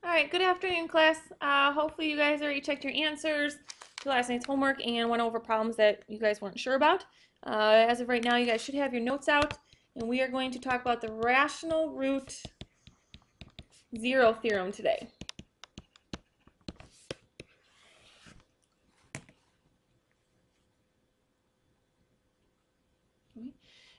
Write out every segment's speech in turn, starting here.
All right, good afternoon, class. Hopefully you guys already checked your answers to last night's homework and went over problems that you guys weren't sure about. As of right now, you guys should have your notes out, and we are going to talk about the rational root zero theorem today.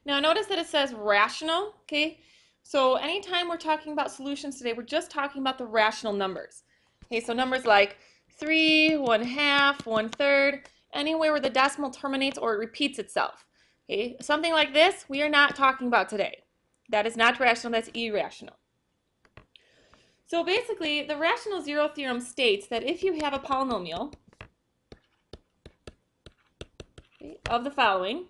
Now notice that it says rational, okay? So anytime we're talking about solutions today, we're just talking about the rational numbers. Okay, so numbers like 3, 1/2, 1/3, anywhere where the decimal terminates or it repeats itself. Okay, something like this, we are not talking about today. That is not rational, that's irrational. So basically, the rational zero theorem states that if you have a polynomial of the following,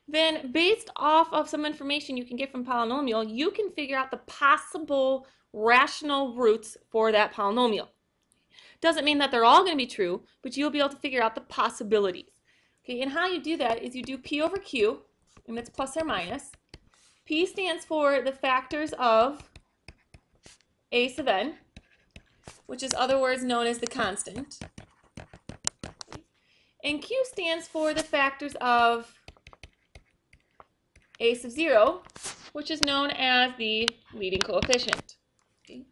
then based off of some information you can get from polynomial, you can figure out the possible rational roots for that polynomial. Doesn't mean that they're all going to be true, but you'll be able to figure out the possibilities. Okay, and how you do that is you do P over Q, and it's plus or minus. P stands for the factors of A sub n, which is otherwise known as the constant. And Q stands for the factors of A sub 0, which is known as the leading coefficient. Okay.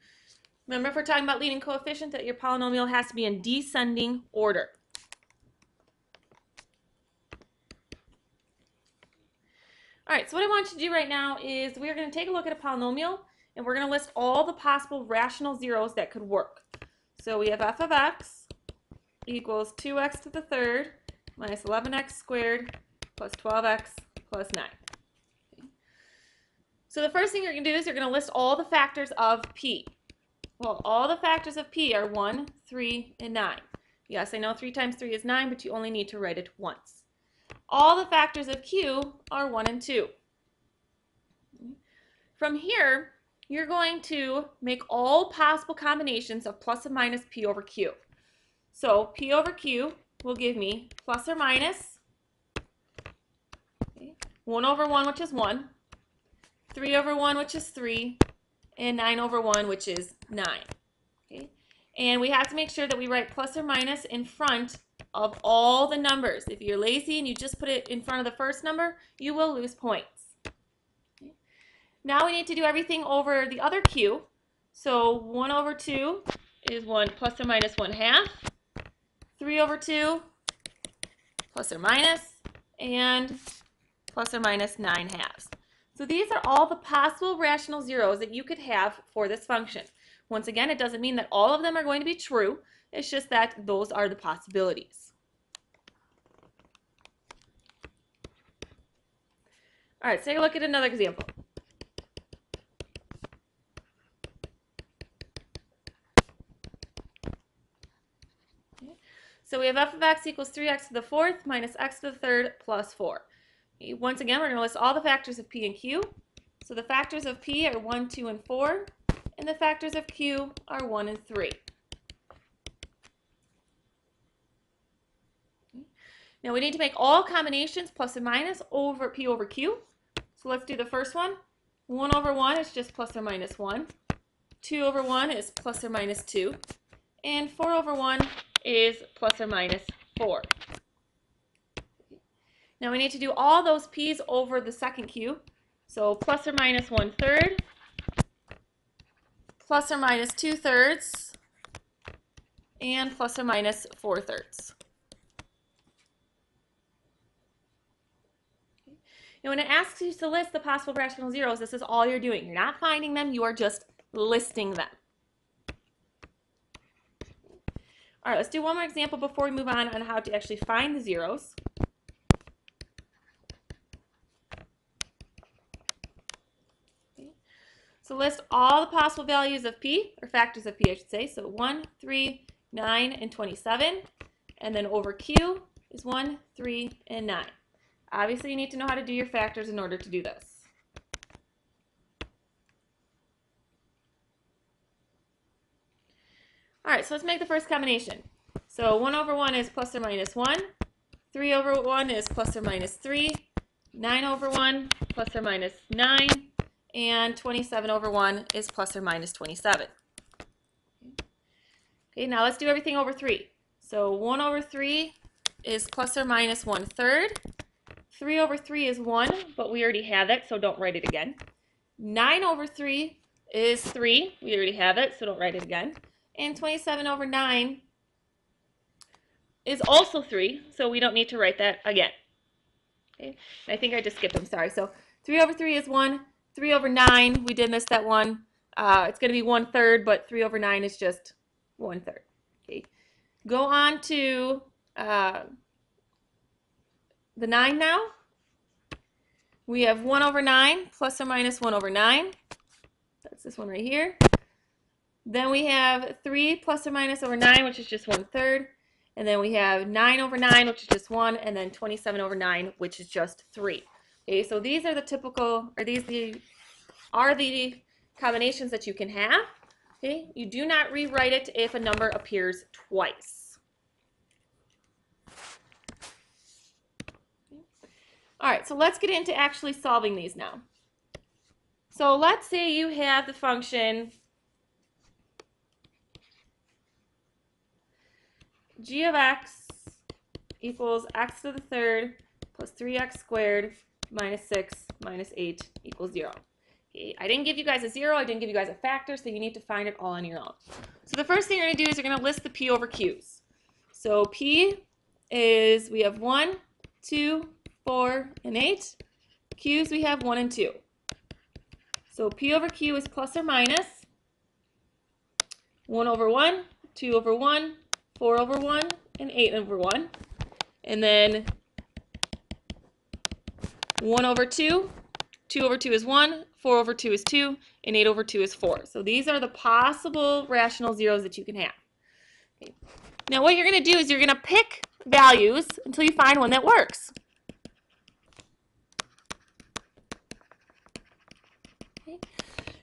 Remember, if we're talking about leading coefficient, that your polynomial has to be in descending order. All right, so what I want you to do right now is we're going to take a look at a polynomial, and we're going to list all the possible rational zeros that could work. So we have f of x equals 2x to the third minus 11x squared plus 12x plus 9. Okay. So the first thing you're going to do is you're going to list all the factors of p. Well, all the factors of p are 1, 3, and 9. Yes, I know 3 times 3 is 9, but you only need to write it once. All the factors of q are 1 and 2. From here, you're going to make all possible combinations of plus and minus p over q. So p over q will give me plus or minus 1 over 1, which is 1, 3 over 1, which is 3, and 9 over 1, which is 9. Okay? And we have to make sure that we write plus or minus in front of all the numbers. If you're lazy and you just put it in front of the first number, you will lose points. Okay? Now we need to do everything over the other q. So 1 over 2 is 1 plus or minus 1/2. 3 over 2 plus or minus, and plus or minus 9/2. So these are all the possible rational zeros that you could have for this function. Once again, it doesn't mean that all of them are going to be true. It's just that those are the possibilities. All right, let's take a look at another example. Okay. So we have f of x equals 3x to the fourth minus x to the third plus 4. Okay. Once again, we're going to list all the factors of p and q. So the factors of p are 1, 2, and 4, and the factors of q are 1 and 3. Now we need to make all combinations plus and minus over p over q. So let's do the first one. 1 over 1 is just plus or minus 1. 2 over 1 is plus or minus 2. And 4 over 1 is plus or minus 4. Now we need to do all those p's over the second q. So plus or minus 1/3, plus or minus 2/3, and plus or minus 4/3. And when it asks you to list the possible rational zeros, this is all you're doing. You're not finding them, you are just listing them. All right, let's do one more example before we move on how to actually find the zeros. Okay. So list all the possible values of p, or factors of p, I should say. So 1, 3, 9, and 27. And then over q is 1, 3, and 9. Obviously, you need to know how to do your factors in order to do this. All right, so let's make the first combination. So 1 over 1 is plus or minus 1. 3 over 1 is plus or minus 3. 9 over 1 plus or minus 9. And 27 over 1 is plus or minus 27. Okay, now let's do everything over 3. So 1 over 3 is plus or minus 1/3. 3 over 3 is 1, but we already have it, so don't write it again. 9 over 3 is 3. We already have it, so don't write it again. And 27 over 9 is also 3, so we don't need to write that again. Okay, I think I just skipped them, sorry. So 3 over 3 is 1. 3 over 9, we did miss that one. It's going to be 1/3, but 3 over 9 is just 1/3. Okay, go on to the 9 now. We have 1 over 9 plus or minus 1 over 9. That's this one right here. Then we have 3 plus or minus over 9, which is just 1/3. And then we have 9 over 9, which is just 1. And then 27 over 9, which is just 3. Okay, so these are the typical, or these are the combinations that you can have. Okay, you do not rewrite it if a number appears twice. All right, so let's get into actually solving these now. So let's say you have the function g of x equals x to the third plus 3x squared minus 6 minus 8 equals 0. Okay, I didn't give you guys a 0, I didn't give you guys a factor, so you need to find it all on your own. So the first thing you're going to do is you're going to list the p over q's. So p is, we have 1, 2, 4, and 8. Q's we have 1 and 2. So p over q is plus or minus 1 over 1, 2 over 1, 4 over 1, and 8 over 1. And then 1 over 2, 2 over 2 is 1, 4 over 2 is 2, and 8 over 2 is 4. So these are the possible rational zeros that you can have. Okay. Now what you're going to do is you're going to pick values until you find one that works. Okay.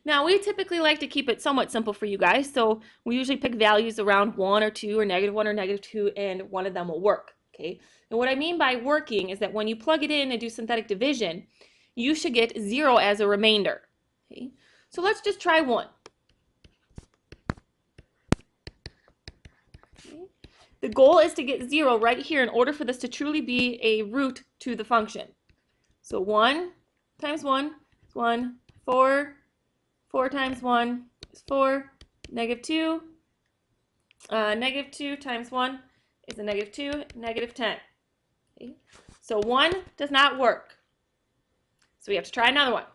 Now we typically like to keep it somewhat simple for you guys, so we usually pick values around 1 or 2 or -1 or -2, and one of them will work. Okay. And what I mean by working is that when you plug it in and do synthetic division, you should get 0 as a remainder. Okay. So let's just try 1. Okay. The goal is to get 0 right here in order for this to truly be a root to the function. So 1 times 1 is 1, 4, 4 times 1 is 4, -2, -2 times 1 is a -2, -10. Okay. So 1 does not work. So we have to try another one.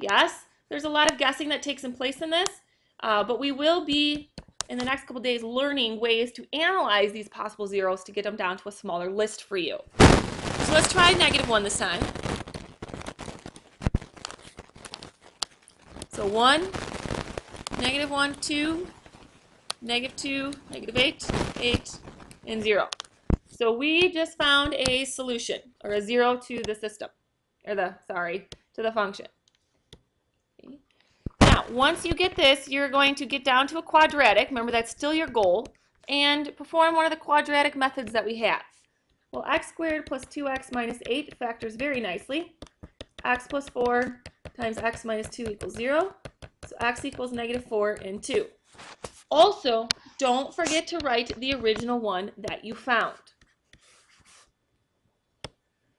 Yes, there's a lot of guessing that takes in place in this, but we will be, in the next couple days, learning ways to analyze these possible zeros to get them down to a smaller list for you. So let's try -1 this time. So 1, -1, 2, -2, -8, 8, and 0. So we just found a solution, or a 0 to the system, or to the function. Okay. Now, once you get this, you're going to get down to a quadratic. Remember, that's still your goal, and perform one of the quadratic methods that we have. Well, x squared plus 2x minus 8 factors very nicely. X plus 4 times x minus 2 equals 0. So x equals -4 and 2. Also, don't forget to write the original one that you found.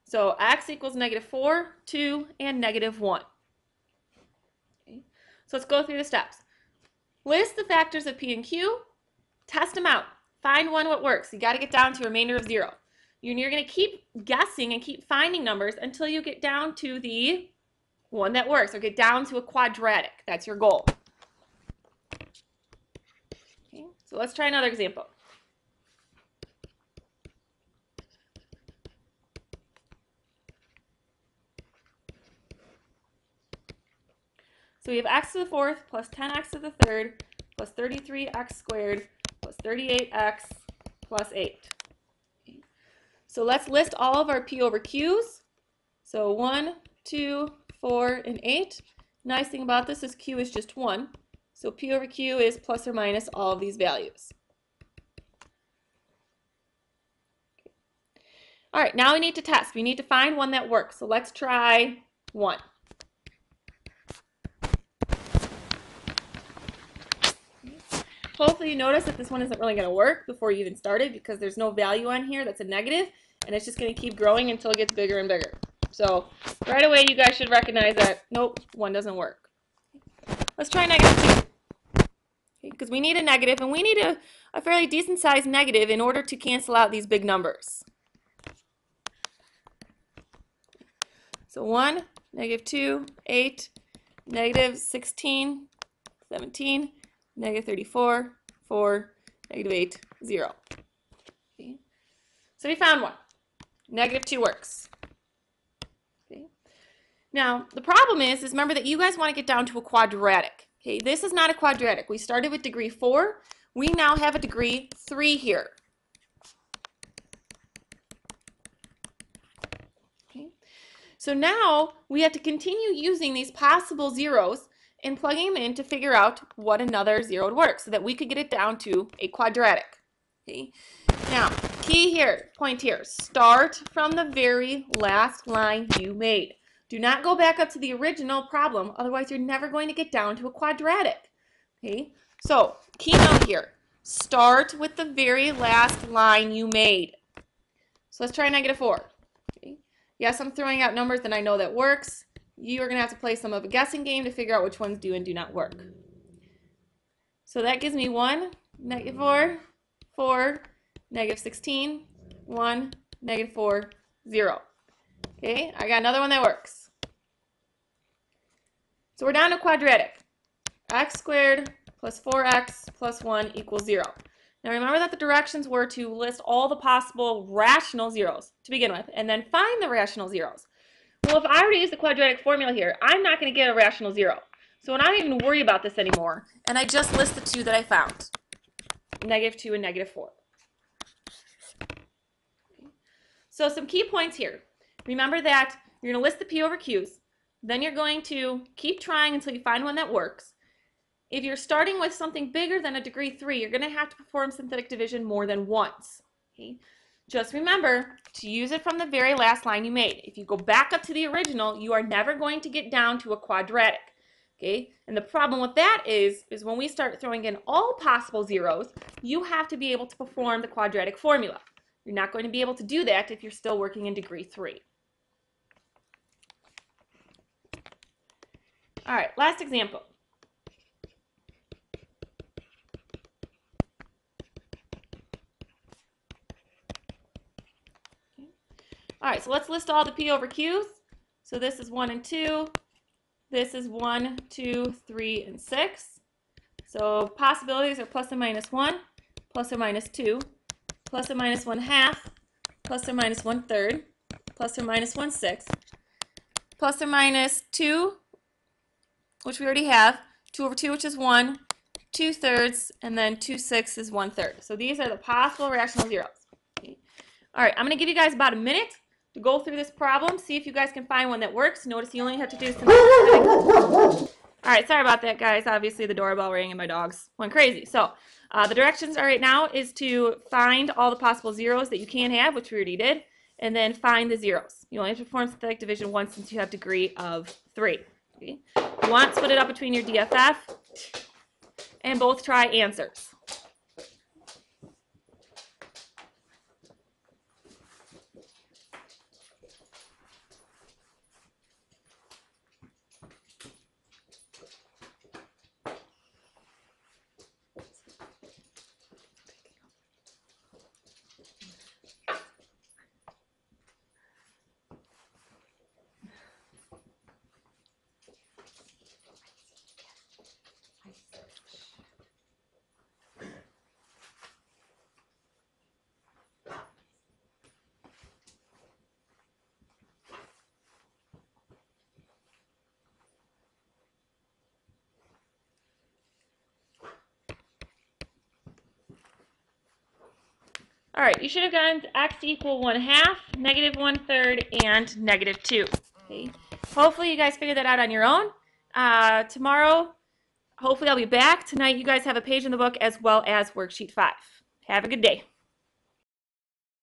So x equals -4, 2, and -1. Okay. So let's go through the steps. List the factors of p and q. Test them out. Find one what works. You got to get down to a remainder of 0. You're going to keep guessing and keep finding numbers until you get down to the one that works, or get down to a quadratic. That's your goal. Okay. So let's try another example. So we have x to the 4th plus 10x to the 3rd plus 33x squared plus 38x plus 8. Okay. So let's list all of our p over q's. So 1, 2, 4, and 8. Nice thing about this is q is just 1. So p over q is plus or minus all of these values. All right, now we need to test. We need to find one that works. So let's try 1. Hopefully you notice that this one isn't really going to work before you even started because there's no value on here that's a negative, and it's just going to keep growing until it gets bigger and bigger. So right away you guys should recognize that, nope, 1 doesn't work. Let's try -2. Because we need a negative, and we need a fairly decent sized negative in order to cancel out these big numbers. So 1, -2, 8, -16, 17, -34, 4, -8, 0. Okay. So we found one. -2 works. Okay. Now, the problem is remember that you guys want to get down to a quadratic. Okay, this is not a quadratic. We started with degree 4. We now have a degree 3 here. Okay. So now we have to continue using these possible zeros and plugging them in to figure out what another zero would work so that we could get it down to a quadratic. Okay. Now, key here, point here, start from the very last line you made. Do not go back up to the original problem, otherwise you're never going to get down to a quadratic. Okay? So, key note here, start with the very last line you made. So let's try -4. Okay? Yes, I'm throwing out numbers and I know that works. You are going to have to play some of a guessing game to figure out which ones do and do not work. So that gives me 1, -4, 4, -16, 1, -4, 0. Okay, I got another one that works. So we're down to quadratic. X squared plus 4x plus 1 equals 0. Now remember that the directions were to list all the possible rational zeros to begin with, and then find the rational zeros. Well, if I were to use the quadratic formula here, I'm not going to get a rational zero. So I don't even worry about this anymore, and I just list the 2 that I found, -2 and -4. So some key points here. Remember that you're going to list the P over Q's, then you're going to keep trying until you find one that works. If you're starting with something bigger than a degree 3, you're going to have to perform synthetic division more than once. Okay? Just remember to use it from the very last line you made. If you go back up to the original, you are never going to get down to a quadratic. Okay? And the problem with that is when we start throwing in all possible zeros, you have to be able to perform the quadratic formula. You're not going to be able to do that if you're still working in degree 3. All right, last example. All right, so let's list all the P over Q's. So this is 1 and 2. This is 1, 2, 3, and 6. So possibilities are plus or minus 1, plus or minus 2, plus or minus 1/2, plus or minus 1/3, plus or minus 1/6, plus or minus 2, which we already have, 2 over 2, which is 1, 2/3, and then 2/6 is 1/3. So these are the possible rational zeros. Okay. All right, I'm going to give you guys about a minute to go through this problem, see if you guys can find one that works. Notice you only have to do some. All right, sorry about that, guys. Obviously, the doorbell rang and my dogs went crazy. So the directions right now is to find all the possible zeros that you can have, which we already did, and then find the zeros. You only have to perform synthetic division once since you have degree of 3. Okay. You want to split it up between your DFF and both try answers. All right, you should have gotten x equal 1/2, -1/3, and -2. Okay. Hopefully you guys figured that out on your own. Tomorrow, hopefully I'll be back. Tonight you guys have a page in the book as well as worksheet 5. Have a good day.